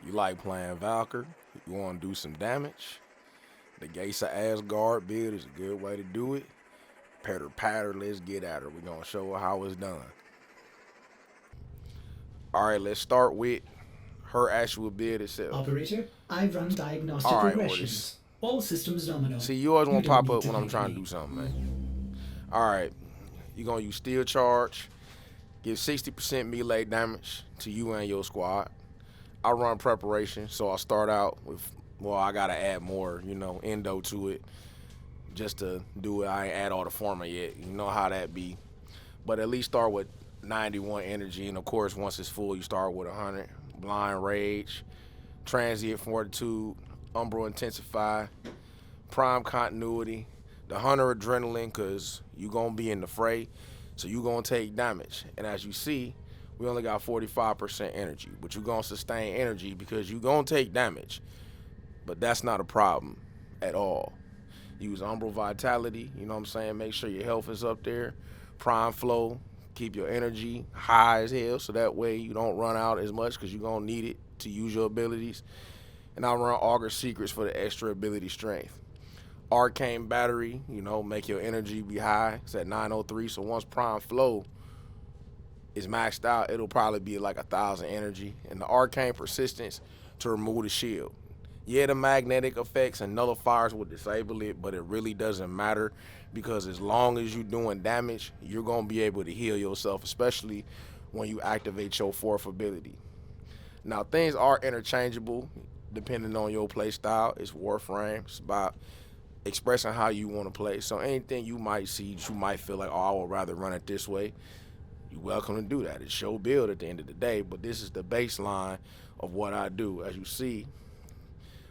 You like playing Valkyr? You want to do some damage? The Gates of Asgard build is a good way to do it. Patter patter, let's get at her. We're gonna show her how it's done. Alright, let's start with her actual build itself. Operator, I've run diagnostic Alright, Orders. regressions. All systems nominal. See, you always You want to don't pop need up to when I'm thank trying to me. do something, man. Alright, you're gonna use steel charge, give 60% melee damage to you and your squad. I run preparation, so I start out with, well, I gotta add more, endo to it just to do it. I ain't add all the former yet. You know how that be. But at least start with 91 energy, and of course, once it's full, you start with 100. Blind Rage, Transient Fortitude, Umbral Intensify, Prime Continuity, the Hunter Adrenaline, because you going to be in the fray, so you going to take damage. And as you see, we only got 45% energy, but you going to sustain energy because you going to take damage. But that's not a problem at all. Use Umbral Vitality, you know what I'm saying? Make sure your health is up there. Prime Flow, keep your energy high as hell so that way you don't run out as much because you're going to need it to use your abilities. And I run Augur Secrets for the extra ability strength. Arcane Battery, make your energy be high. It's at 903, so once Prime Flow is maxed out, it'll probably be like 1,000 energy. And the Arcane Persistence to remove the shield. Yeah, the magnetic effects and nullifiers will disable it, but it really doesn't matter because as long as you're doing damage, you're going to be able to heal yourself, especially when you activate your fourth ability. Now, things are interchangeable depending on your play style. It's Warframe. It's about expressing how you want to play. So anything you might see, you might feel like, oh, I would rather run it this way. You're welcome to do that. It's your build at the end of the day, but this is the baseline of what I do. As you see,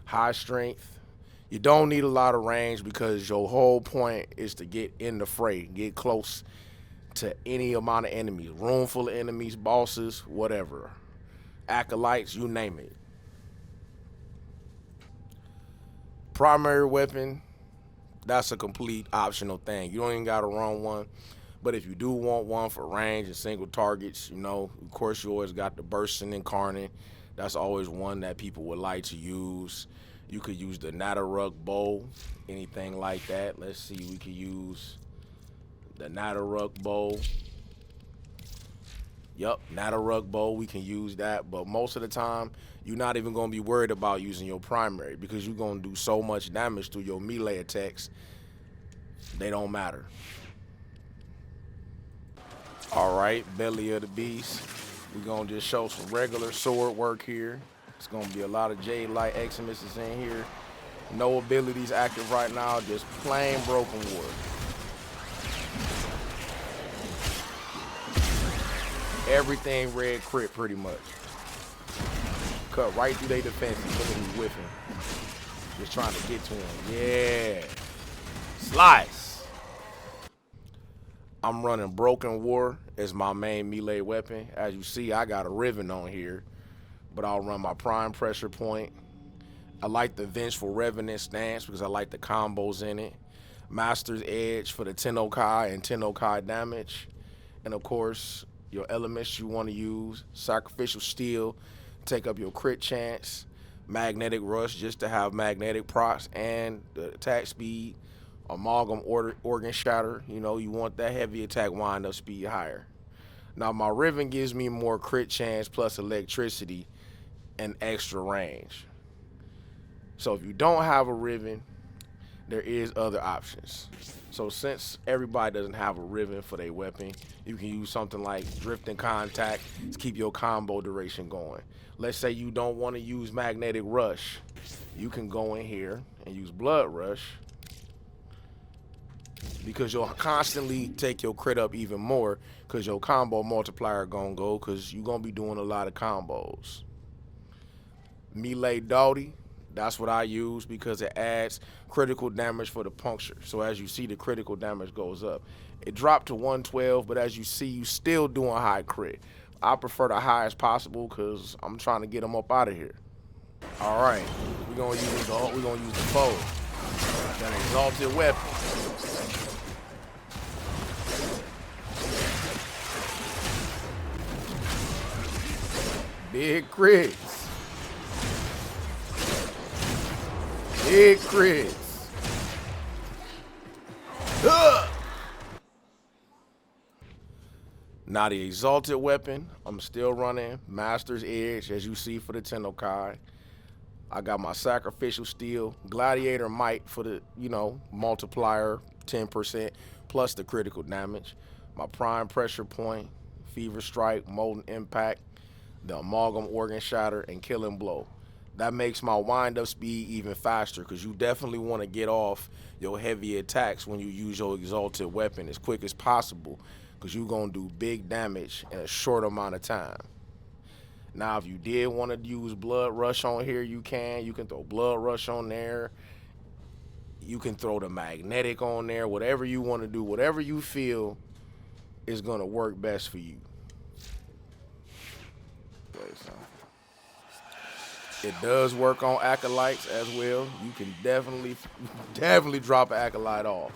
high strength. You don't need a lot of range because your whole point is to get in the fray, get close to any amount of enemies, room full of enemies, bosses, whatever, acolytes, you name it. Primary weapon, that's a complete optional thing. You don't even gotta run one. But if you do want one for range and single targets, of course you always got the bursting incarnate. That's always one that people would like to use. You could use the Nadaruk bow, anything like that. Let's see, we could use the Nadaruk bow. Yup, Nadaruk bow, we can use that. But most of the time, you're not even going to be worried about using your primary because you're going to do so much damage through your melee attacks, they don't matter. All right, Belly of the Beast. We're going to just show some regular sword work here. It's going to be a lot of Jade Light Eximuses in here. No abilities active right now, just plain broken war. Everything red crit pretty much. Cut right through their defenses. Look at me whiffing. Just trying to get to him. Yeah. Slice. I'm running Broken War as my main melee weapon. As you see, I got a Riven on here, but I'll run my Prime Pressure Point. I like the Vengeful Revenant stance because I like the combos in it. Master's Edge for the Tennokai and Tennokai damage. And of course, your elements you want to use. Sacrificial Steel, take up your crit chance. Magnetic Rush just to have magnetic procs and the attack speed. Amalgam Organ Shatter, you want that heavy attack wind up speed higher. Now my Riven gives me more crit chance plus electricity and extra range. So if you don't have a Riven, there is other options. So since everybody doesn't have a Riven for their weapon, you can use something like Drifting Contact to keep your combo duration going. Let's say you don't want to use Magnetic Rush. You can go in here and use Blood Rush because you'll constantly take your crit up even more because your combo multiplier gonna go because you're gonna be doing a lot of combos. Melee Doughty, that's what I use because it adds critical damage for the puncture. So as you see, the critical damage goes up. It dropped to 112, but as you see, you still doing high crit. I prefer the highest possible because I'm trying to get them up out of here. All right, we're gonna use the foe, that exalted weapon. Big crits. Big crits. Now the exalted weapon, I'm still running Master's Edge, as you see for the Tennokai. I got my sacrificial steel, gladiator might for the, multiplier 10% plus the critical damage. My prime pressure point, fever strike, molten impact, the amalgam organ shatter, and killing blow. That makes my wind up speed even faster because you definitely want to get off your heavy attacks when you use your exalted weapon as quick as possible because you're going to do big damage in a short amount of time. Now, if you did want to use Blood Rush on here, you can. You can throw Blood Rush on there. You can throw the Magnetic on there. Whatever you want to do, whatever you feel is going to work best for you. It does work on Acolytes as well. You can definitely drop an Acolyte off.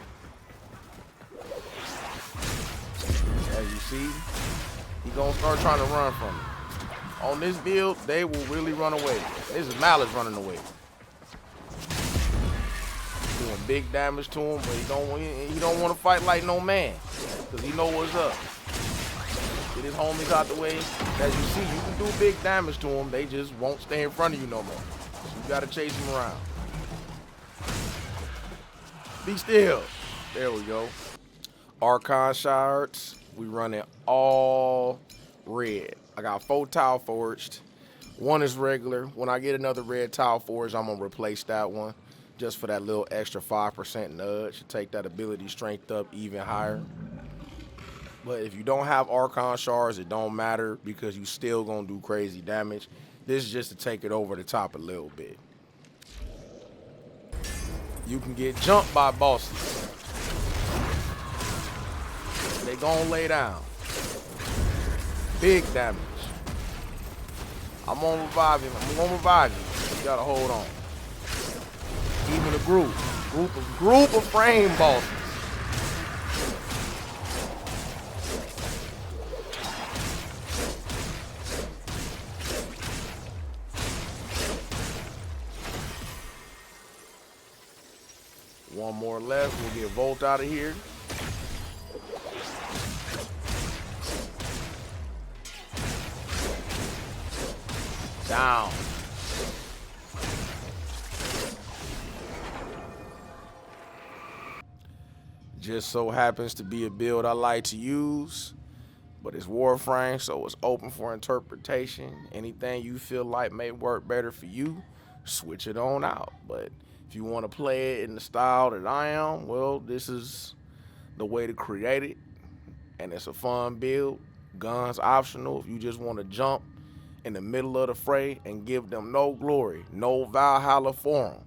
As you see, he's going to start trying to run from it. On this build, they will really run away. This is Malice running away. Doing big damage to him, but he don't want to fight like no man. Because he know what's up. Get his homies out the way. As you see, you can do big damage to them. They just won't stay in front of you no more. So you got to chase them around. Be still. There we go. Archon shards. We running all red. I got 4 tile forged. 1 is regular. When I get another red tile forged, I'm going to replace that one just for that little extra 5% nudge to take that ability strength up even higher. But if you don't have Archon shards, it don't matter because you still going to do crazy damage. This is just to take it over the top a little bit. You can get jumped by bosses. They gonna lay down. Big damage. I'm gonna revive him. I'm gonna revive you. You gotta hold on. Even a group of frame bosses. One more left. We'll get Volt out of here. Down. Just so happens to be a build I like to use, but it's Warframe, so it's open for interpretation. Anything you feel like may work better for you, switch it on out. But if you want to play it in the style that I am, well, this is the way to create it, and it's a fun build. Guns optional if you just want to jump in the middle of the fray and give them no glory, no Valhalla for them.